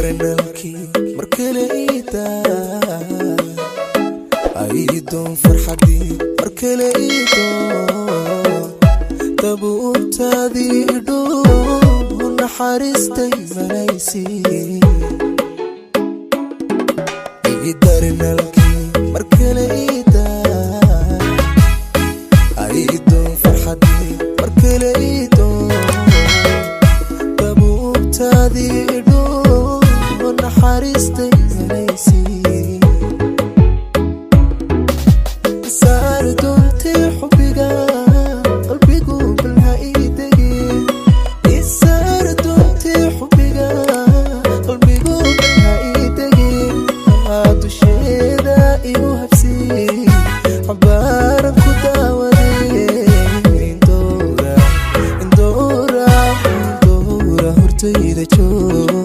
daranalki markaleeyda ayidon farxadi markaleeydo tabuutadi do naxaristay manaysi daranalki markaleeyda ayidon farxadi markaleeydo tabuutadi do naxaristay manaysi sardunti xubbiga qalbigu balhaydagi sardunti xubbiga qalbigu balhaydagi dusheeda igu habsi xabaaran ku daawaday indora hortayda joog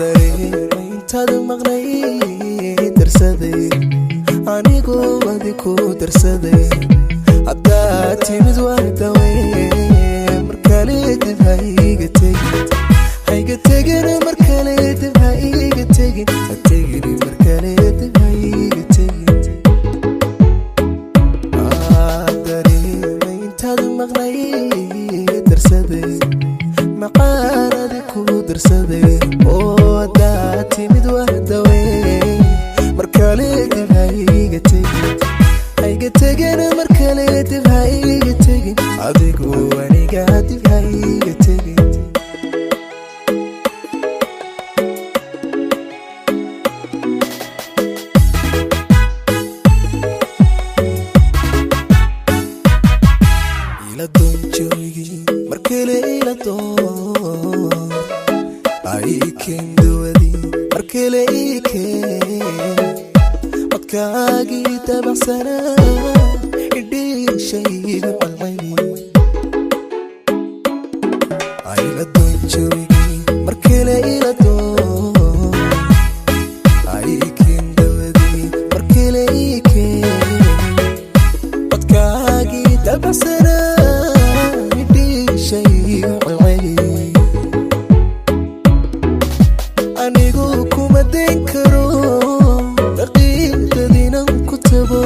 intaad maqnay darsaday anigu wadi ku darsaday haddaad timid waa dawey markale dib ha iga tegin markale dib ha iga tegin ha tegin markale dib ha iga tegin dareemay intaad maqnay darsaday maqaanadi ku darsaday haddaad timid waa dawey markale dib ha iga tegin markale dib ha iga tegin adigu aniga dib ha iga tegin ila doon joogi markale ila doon ay kendawadi markale ike codkaagi tabaxsana idhiin shayga qalqayni ay la doon joogi markale ila doon ay kendawadi markale ike codkaagi tabaxsana idhiin shayga qalqayni anigu kuma den karo daqiiqadiinan ku tago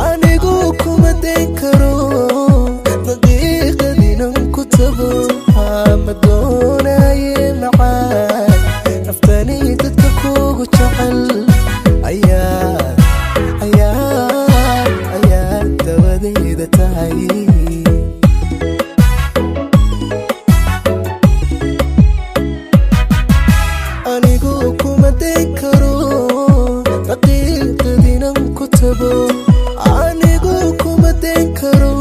anigu kuma den karo daqiiqadiinan ku tago ma doonaye macaan naftani dadka kugu jecel ayaa dawadayda tahay anigu kuma den karo daqiiqadiinan ku tago anigu kuma den karo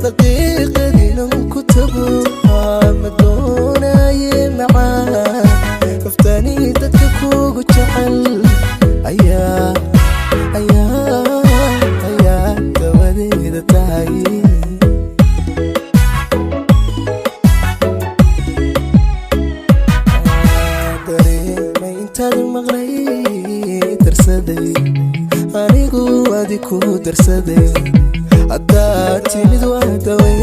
daqiiqadiinan ku tago ma doonaye macaan naftani dadka kugu jecel ayaa dawadayda tahay intaad maqnay darsaday anigu wadi ku darsaday haddaad timid waa dawey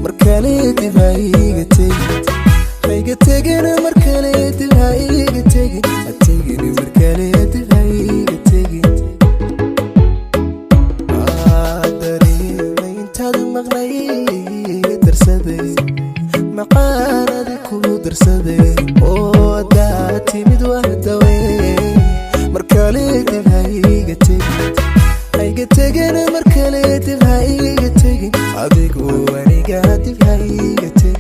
markale dib ha iga tegin markale dib ha iga tegin ha tegin markale dib ha iga tegin dareemay intaad maqnay darsaday maqaanadi ku darsaday haddaad timid waa dawey markale dib ha iga tegin markale dib ha iga tegin adigu aniga dib ha iga tegin